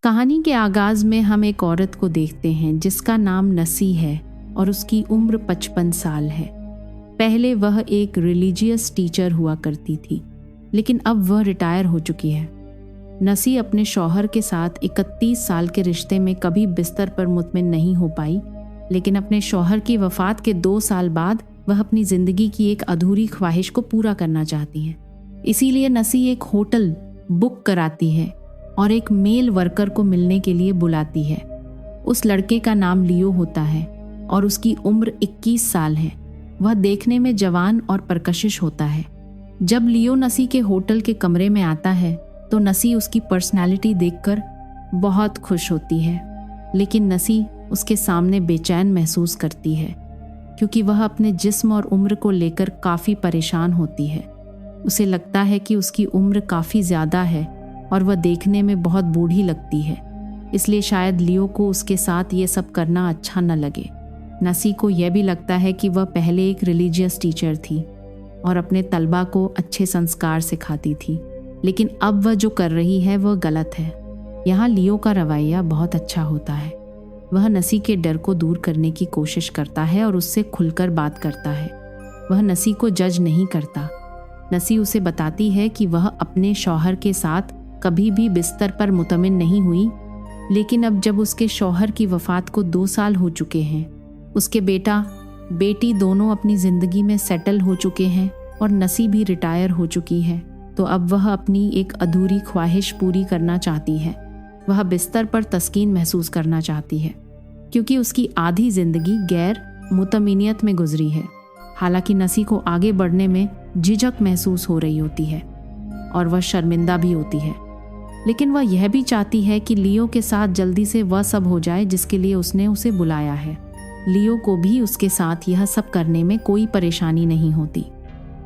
कहानी के आगाज में हम एक औरत को देखते हैं जिसका नाम नसी है और उसकी उम्र 55 साल है। पहले वह एक रिलीजियस टीचर हुआ करती थी, लेकिन अब वह रिटायर हो चुकी है। नसी अपने शौहर के साथ 31 साल के रिश्ते में कभी बिस्तर पर मुतमिन नहीं हो पाई, लेकिन अपने शौहर की वफात के 2 साल बाद वह अपनी जिंदगी की एक अधूरी ख्वाहिश को पूरा करना चाहती है। इसीलिए नसी एक होटल बुक कराती है और एक मेल वर्कर को मिलने के लिए बुलाती है। उस लड़के का नाम लियो होता है और उसकी उम्र 21 साल है। वह देखने में जवान और परकशिश होता है। जब लियो नसी के होटल के कमरे में आता है तो नसी उसकी पर्सनालिटी देखकर बहुत खुश होती है, लेकिन नसी उसके सामने बेचैन महसूस करती है क्योंकि वह अपने जिस्म और उम्र को लेकर काफ़ी परेशान होती है। उसे लगता है कि उसकी उम्र काफ़ी ज़्यादा है और वह देखने में बहुत बूढ़ी लगती है, इसलिए शायद लियो को उसके साथ ये सब करना अच्छा न लगे। नसी को यह भी लगता है कि वह पहले एक रिलीजियस टीचर थी और अपने तलबा को अच्छे संस्कार सिखाती थी, लेकिन अब वह जो कर रही है वह गलत है। यहाँ लियो का रवैया बहुत अच्छा होता है। वह नसी के डर को दूर करने की कोशिश करता है और उससे खुलकर बात करता है। वह नसी को जज नहीं करता। नसी उसे बताती है कि वह अपने शौहर के साथ कभी भी बिस्तर पर मुतमिन नहीं हुई, लेकिन अब जब उसके शौहर की वफात को 2 साल हो चुके हैं, उसके बेटा बेटी दोनों अपनी ज़िंदगी में सेटल हो चुके हैं और नसी भी रिटायर हो चुकी है, तो अब वह अपनी एक अधूरी ख्वाहिश पूरी करना चाहती है। वह बिस्तर पर तस्कीन महसूस करना चाहती है क्योंकि उसकी आधी ज़िंदगी गैर मुतमिनियत में गुजरी है। हालांकि नसी को आगे बढ़ने में झिझक महसूस हो रही होती है और वह शर्मिंदा भी होती है, लेकिन वह यह भी चाहती है कि लियो के साथ जल्दी से वह सब हो जाए जिसके लिए उसने उसे बुलाया है। लियो को भी उसके साथ यह सब करने में कोई परेशानी नहीं होती।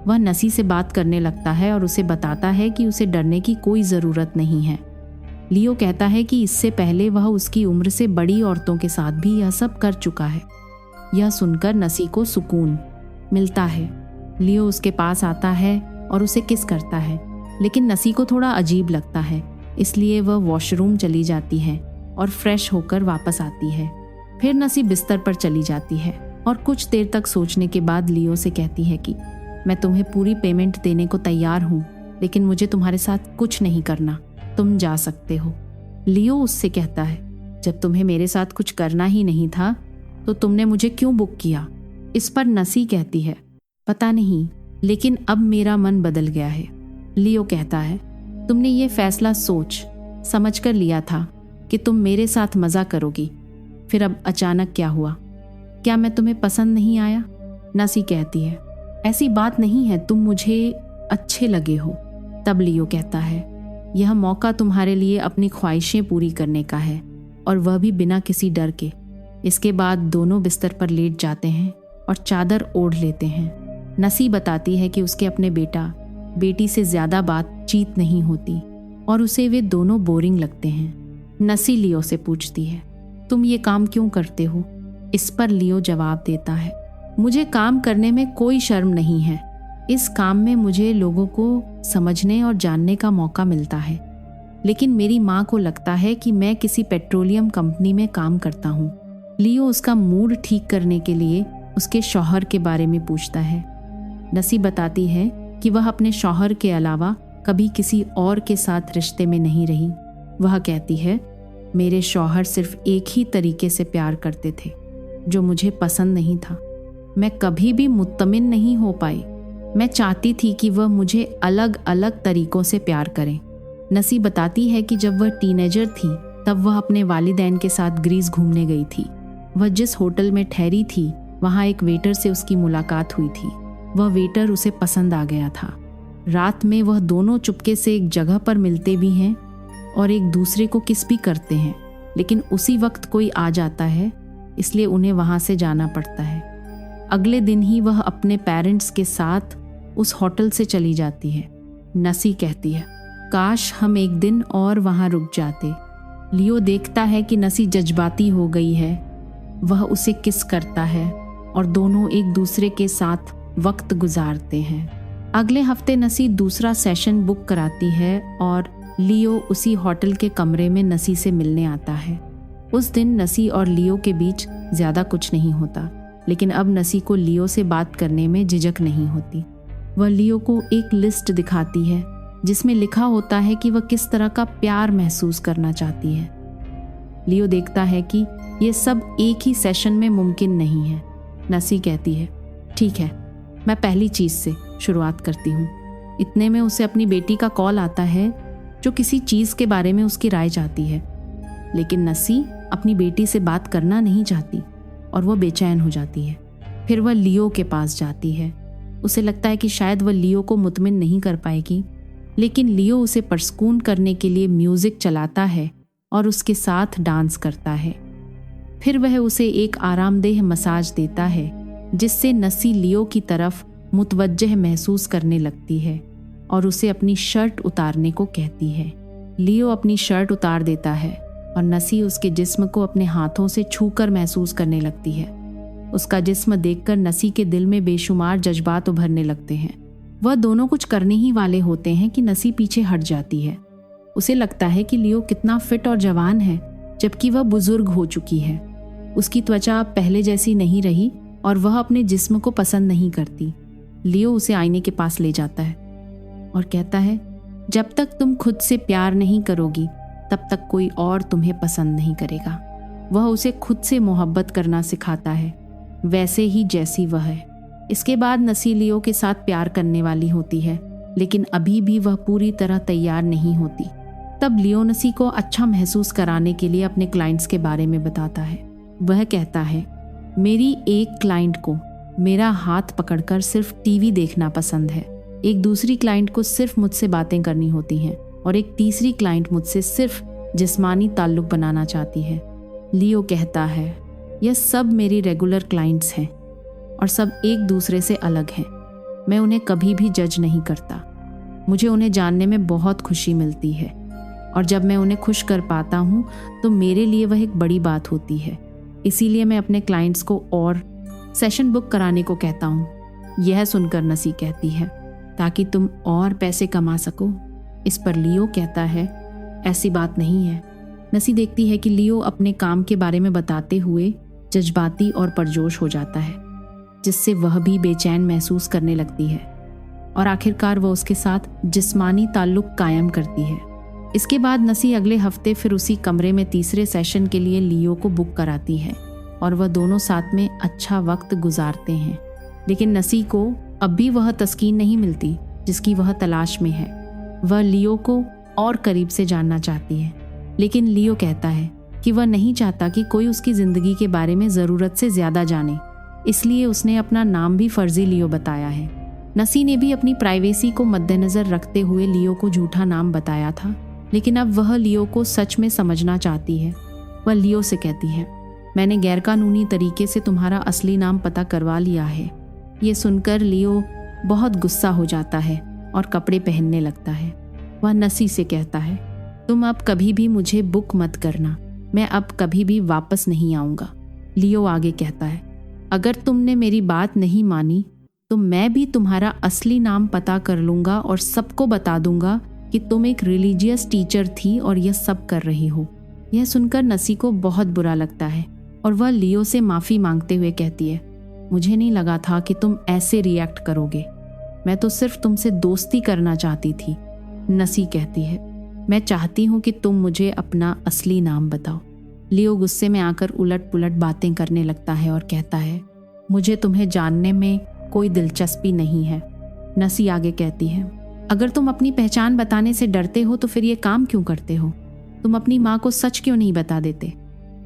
वह नसी से बात करने लगता है और उसे बताता है कि उसे डरने की कोई ज़रूरत नहीं है। लियो कहता है कि इससे पहले वह उसकी उम्र से बड़ी औरतों के साथ भी यह सब कर चुका है। यह सुनकर नसी को सुकून मिलता है। लियो उसके पास आता है और उसे किस करता है, लेकिन नसी को थोड़ा अजीब लगता है, इसलिए वह वॉशरूम चली जाती है और फ्रेश होकर वापस आती है। फिर नसी बिस्तर पर चली जाती है और कुछ देर तक सोचने के बाद लियो से कहती है कि मैं तुम्हें पूरी पेमेंट देने को तैयार हूँ, लेकिन मुझे तुम्हारे साथ कुछ नहीं करना, तुम जा सकते हो। लियो उससे कहता है, जब तुम्हें मेरे साथ कुछ करना ही नहीं था तो तुमने मुझे क्यों बुक किया? इस पर नसी कहती है, पता नहीं, लेकिन अब मेरा मन बदल गया है। लियो कहता है, तुमने ये फैसला सोच समझ कर लिया था कि तुम मेरे साथ मज़ा करोगी, फिर अब अचानक क्या हुआ? क्या मैं तुम्हें पसंद नहीं आया? नसी कहती है, ऐसी बात नहीं है, तुम मुझे अच्छे लगे हो। तब लियो कहता है, यह मौका तुम्हारे लिए अपनी ख्वाहिशें पूरी करने का है, और वह भी बिना किसी डर के। इसके बाद दोनों बिस्तर पर लेट जाते हैं और चादर ओढ़ लेते हैं। नसी बताती है कि उसके अपने बेटा बेटी से ज़्यादा बातचीत नहीं होती और उसे वे दोनों बोरिंग लगते हैं। नसी लियो से पूछती है, तुम ये काम क्यों करते हो? इस पर लियो जवाब देता है, मुझे काम करने में कोई शर्म नहीं है। इस काम में मुझे लोगों को समझने और जानने का मौका मिलता है, लेकिन मेरी माँ को लगता है कि मैं किसी पेट्रोलियम कंपनी में काम करता हूँ। लियो उसका मूड ठीक करने के लिए उसके शौहर के बारे में पूछता है। नसी बताती है कि वह अपने शौहर के अलावा कभी किसी और के साथ रिश्ते में नहीं रही। वह कहती है, मेरे शौहर सिर्फ एक ही तरीके से प्यार करते थे जो मुझे पसंद नहीं था। मैं कभी भी मुत्तमिन नहीं हो पाई। मैं चाहती थी कि वह मुझे अलग अलग तरीकों से प्यार करें। नसी बताती है कि जब वह टीनेजर थी तब वह अपने वालिदैन के साथ ग्रीस घूमने गई थी। वह जिस होटल में ठहरी थी वहाँ एक वेटर से उसकी मुलाकात हुई थी। वह वेटर उसे पसंद आ गया था। रात में वह दोनों चुपके से एक जगह पर मिलते भी हैं और एक दूसरे को किस भी करते हैं, लेकिन उसी वक्त कोई आ जाता है, इसलिए उन्हें वहाँ से जाना पड़ता है। अगले दिन ही वह अपने पेरेंट्स के साथ उस होटल से चली जाती है। नसी कहती है, काश हम एक दिन और वहाँ रुक जाते। लियो देखता है कि नसी जज्बाती हो गई है। वह उसे किस करता है और दोनों एक दूसरे के साथ वक्त गुजारते हैं। अगले हफ्ते नसी दूसरा सेशन बुक कराती है और लियो उसी होटल के कमरे में नसी से मिलने आता है। उस दिन नसी और लियो के बीच ज़्यादा कुछ नहीं होता, लेकिन अब नसी को लियो से बात करने में झिझक नहीं होती। वह लियो को एक लिस्ट दिखाती है जिसमें लिखा होता है कि वह किस तरह का प्यार महसूस करना चाहती है। लियो देखता है कि ये सब एक ही सेशन में मुमकिन नहीं है। नसी कहती है, ठीक है, मैं पहली चीज़ से शुरुआत करती हूँ। इतने में उसे अपनी बेटी का कॉल आता है जो किसी चीज़ के बारे में उसकी राय चाहती है, लेकिन नसी अपनी बेटी से बात करना नहीं चाहती और वह बेचैन हो जाती है। फिर वह लियो के पास जाती है। उसे लगता है कि शायद वह लियो को मुतमिन नहीं कर पाएगी, लेकिन लियो उसे परसकून करने के लिए म्यूज़िक चलाता है और उसके साथ डांस करता है। फिर वह उसे एक आरामदेह मसाज देता है जिससे नसी लियो की तरफ मुतवज्जह महसूस करने लगती है और उसे अपनी शर्ट उतारने को कहती है। लियो अपनी शर्ट उतार देता है और नसी उसके जिस्म को अपने हाथों से छूकर महसूस करने लगती है। उसका जिस्म देखकर नसी के दिल में बेशुमार जज्बात उभरने लगते हैं। वह दोनों कुछ करने ही वाले होते हैं कि नसी पीछे हट जाती है। उसे लगता है कि लियो कितना फिट और जवान है, जबकि वह बुजुर्ग हो चुकी है। उसकी त्वचा अब पहले जैसी नहीं रही और वह अपने जिस्म को पसंद नहीं करती। लियो उसे आईने के पास ले जाता है और कहता है, जब तक तुम खुद से प्यार नहीं करोगी तब तक कोई और तुम्हें पसंद नहीं करेगा। वह उसे खुद से मोहब्बत करना सिखाता है, वैसे ही जैसी वह है। इसके बाद नसी लियो के साथ प्यार करने वाली होती है, लेकिन अभी भी वह पूरी तरह तैयार नहीं होती। तब लियो नसी को अच्छा महसूस कराने के लिए अपने क्लाइंट्स के बारे में बताता है। वह कहता है, मेरी एक क्लाइंट को मेरा हाथ पकड़कर सिर्फ टीवी देखना पसंद है, एक दूसरी क्लाइंट को सिर्फ मुझसे बातें करनी होती हैं और एक तीसरी क्लाइंट मुझसे सिर्फ जिस्मानी ताल्लुक बनाना चाहती है। लियो कहता है, यह सब मेरी रेगुलर क्लाइंट्स हैं और सब एक दूसरे से अलग हैं। मैं उन्हें कभी भी जज नहीं करता। मुझे उन्हें जानने में बहुत खुशी मिलती है और जब मैं उन्हें खुश कर पाता हूँ तो मेरे लिए वह एक बड़ी बात होती है। इसीलिए मैं अपने क्लाइंट्स को और सेशन बुक कराने को कहता हूँ। यह सुनकर नसी कहती है, ताकि तुम और पैसे कमा सको। इस पर लियो कहता है, ऐसी बात नहीं है। नसी देखती है कि लियो अपने काम के बारे में बताते हुए जज्बाती और परजोश हो जाता है, जिससे वह भी बेचैन महसूस करने लगती है और आखिरकार वह उसके साथ जिस्मानी ताल्लुक कायम करती है। इसके बाद नसी अगले हफ्ते फिर उसी कमरे में तीसरे सेशन के लिए लियो को बुक कराती है और वह दोनों साथ में अच्छा वक्त गुजारते हैं। लेकिन नसी को अब भी वह तस्कीन नहीं मिलती जिसकी वह तलाश में है। वह लियो को और करीब से जानना चाहती है, लेकिन लियो कहता है कि वह नहीं चाहता कि कोई उसकी ज़िंदगी के बारे में ज़रूरत से ज़्यादा जाने, इसलिए उसने अपना नाम भी फर्जी लियो बताया है। नसी ने भी अपनी प्राइवेसी को मद्देनज़र रखते हुए लियो को झूठा नाम बताया था, लेकिन अब वह लियो को सच में समझना चाहती है। वह लियो से कहती है, मैंने गैरकानूनी तरीके से तुम्हारा असली नाम पता करवा लिया है। ये सुनकर लियो बहुत गुस्सा हो जाता है और कपड़े पहनने लगता है। वह नसी से कहता है, तुम अब कभी भी मुझे बुक मत करना, मैं अब कभी भी वापस नहीं आऊँगा। लियो आगे कहता है, अगर तुमने मेरी बात नहीं मानी तो मैं भी तुम्हारा असली नाम पता कर लूँगा और सबको बता दूँगा कि तुम एक रिलीजियस टीचर थी और यह सब कर रही हो। यह सुनकर नसी को बहुत बुरा लगता है और वह लियो से माफ़ी मांगते हुए कहती है, मुझे नहीं लगा था कि तुम ऐसे रिएक्ट करोगे, मैं तो सिर्फ तुमसे दोस्ती करना चाहती थी। नसी कहती है, मैं चाहती हूँ कि तुम मुझे अपना असली नाम बताओ। लियो गुस्से में आकर उलट पुलट बातें करने लगता है और कहता है, मुझे तुम्हें जानने में कोई दिलचस्पी नहीं है। नसी आगे कहती है, अगर तुम अपनी पहचान बताने से डरते हो तो फिर ये काम क्यों करते हो? तुम अपनी माँ को सच क्यों नहीं बता देते?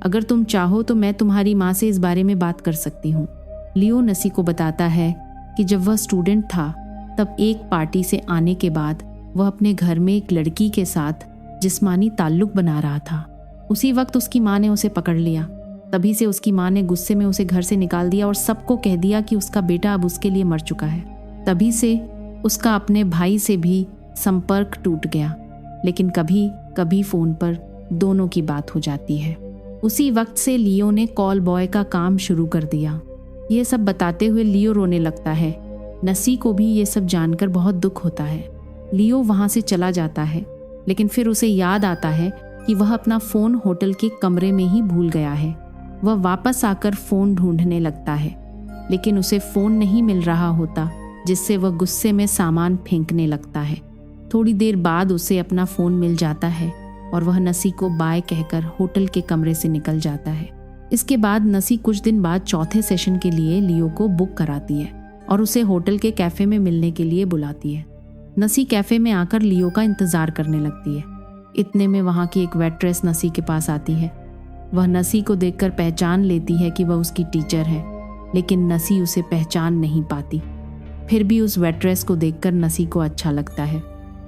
अगर तुम चाहो तो मैं तुम्हारी माँ से इस बारे में बात कर सकती हूँ। लियो नसी को बताता है कि जब वह स्टूडेंट था तब एक पार्टी से आने के बाद वह अपने घर में एक लड़की के साथ जिस्मानी ताल्लुक बना रहा था। उसी वक्त उसकी माँ ने उसे पकड़ लिया। तभी से उसकी माँ ने गुस्से में उसे घर से निकाल दिया और सबको कह दिया कि उसका बेटा अब उसके लिए मर चुका है। तभी से उसका अपने भाई से भी संपर्क टूट गया, लेकिन कभी कभी फ़ोन पर दोनों की बात हो जाती है। उसी वक्त से लियो ने कॉल बॉय का काम शुरू कर दिया। ये सब बताते हुए लियो रोने लगता है। नसी को भी ये सब जानकर बहुत दुख होता है। लियो वहाँ से चला जाता है, लेकिन फिर उसे याद आता है कि वह अपना फ़ोन होटल के कमरे में ही भूल गया है। वह वापस आकर फ़ोन ढूंढने लगता है, लेकिन उसे फ़ोन नहीं मिल रहा होता, जिससे वह गुस्से में सामान फेंकने लगता है। थोड़ी देर बाद उसे अपना फ़ोन मिल जाता है और वह नसी को बाय कहकर होटल के कमरे से निकल जाता है। इसके बाद नसी कुछ दिन बाद चौथे सेशन के लिए लियो को बुक कराती है और उसे होटल के कैफ़े में मिलने के लिए बुलाती है। नसी कैफ़े में आकर लियो का इंतज़ार करने लगती है। इतने में वहाँ की एक वेट्रेस नसी के पास आती है। वह नसी को देखकर पहचान लेती है कि वह उसकी टीचर है, लेकिन नसी उसे पहचान नहीं पाती। फिर भी उस वेट्रेस को देखकर नसी को अच्छा लगता है।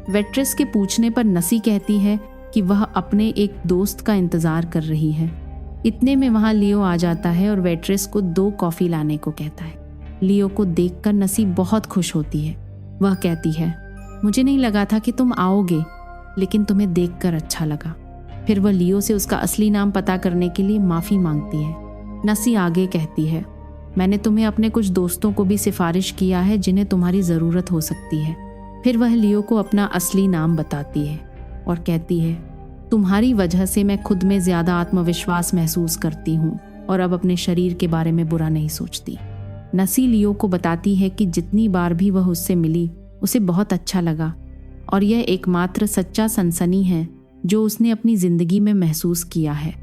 वेट्रेस के पूछने पर नसी कहती है कि वह अपने एक दोस्त का इंतज़ार कर रही है। इतने में वहाँ लियो आ जाता है और वेट्रेस को 2 कॉफ़ी लाने को कहता है। लियो को देखकर नसी बहुत खुश होती है। वह कहती है, मुझे नहीं लगा था कि तुम आओगे, लेकिन तुम्हें देखकर अच्छा लगा। फिर वह लियो से उसका असली नाम पता करने के लिए माफ़ी मांगती है। नसी आगे कहती है, मैंने तुम्हें अपने कुछ दोस्तों को भी सिफारिश किया है जिन्हें तुम्हारी ज़रूरत हो सकती है। फिर वह लियो को अपना असली नाम बताती है और कहती है, तुम्हारी वजह से मैं खुद में ज़्यादा आत्मविश्वास महसूस करती हूँ और अब अपने शरीर के बारे में बुरा नहीं सोचती। नसी लियो को बताती है कि जितनी बार भी वह उससे मिली उसे बहुत अच्छा लगा और यह एकमात्र सच्चा सनसनी है जो उसने अपनी ज़िंदगी में महसूस किया है।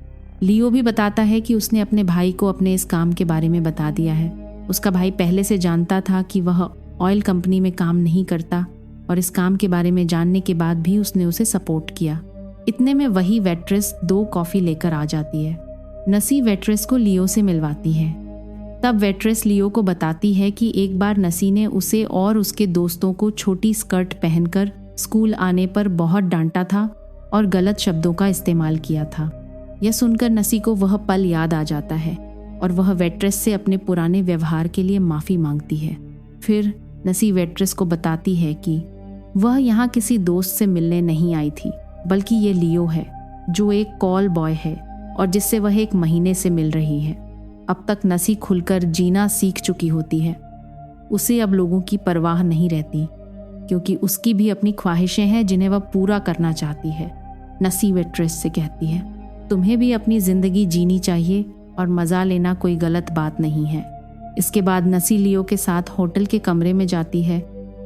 लियो भी बताता है कि उसने अपने भाई को अपने इस काम के बारे में बता दिया है। उसका भाई पहले से जानता था कि वह ऑयल कंपनी में काम नहीं करता और इस काम के बारे में जानने के बाद भी उसने उसे सपोर्ट किया। इतने में वही वेट्रेस 2 कॉफ़ी लेकर आ जाती है। नसी वेट्रेस को लियो से मिलवाती है। तब वेट्रेस लियो को बताती है कि एक बार नसी ने उसे और उसके दोस्तों को छोटी स्कर्ट पहनकर स्कूल आने पर बहुत डांटा था और गलत शब्दों का इस्तेमाल किया था। यह सुनकर नसी को वह पल याद आ जाता है और वह वेट्रेस से अपने पुराने व्यवहार के लिए माफ़ी मांगती है। फिर नसी वेट्रेस को बताती है कि वह यहाँ किसी दोस्त से मिलने नहीं आई थी, बल्कि ये लियो है जो एक कॉल बॉय है और जिससे वह 1 महीने से मिल रही है। अब तक नसी खुलकर जीना सीख चुकी होती है। उसे अब लोगों की परवाह नहीं रहती, क्योंकि उसकी भी अपनी ख्वाहिशें हैं जिन्हें वह पूरा करना चाहती है। नसी वेट्रेस से कहती है, तुम्हें भी अपनी ज़िंदगी जीनी चाहिए और मज़ा लेना कोई गलत बात नहीं है। इसके बाद नसी लियो के साथ होटल के कमरे में जाती है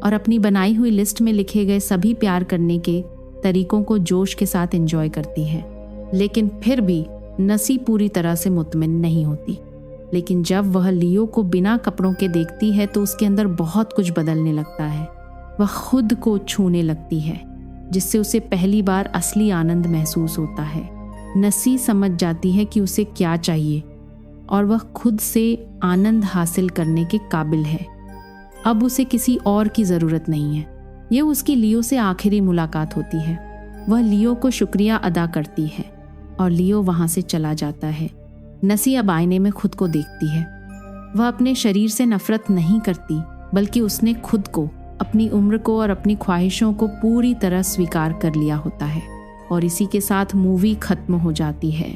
और अपनी बनाई हुई लिस्ट में लिखे गए सभी प्यार करने के तरीकों को जोश के साथ एंजॉय करती है। लेकिन फिर भी नसी पूरी तरह से मुतमिन नहीं होती। लेकिन जब वह लियो को बिना कपड़ों के देखती है तो उसके अंदर बहुत कुछ बदलने लगता है। वह खुद को छूने लगती है, जिससे उसे पहली बार असली आनंद महसूस होता है। नसी समझ जाती है कि उसे क्या चाहिए और वह खुद से आनंद हासिल करने के काबिल है। अब उसे किसी और की ज़रूरत नहीं है। यह उसकी लियो से आखिरी मुलाकात होती है। वह लियो को शुक्रिया अदा करती है और लियो वहाँ से चला जाता है। नसी अब आईने में खुद को देखती है। वह अपने शरीर से नफरत नहीं करती, बल्कि उसने खुद को, अपनी उम्र को और अपनी ख्वाहिशों को पूरी तरह स्वीकार कर लिया होता है। और इसी के साथ मूवी खत्म हो जाती है।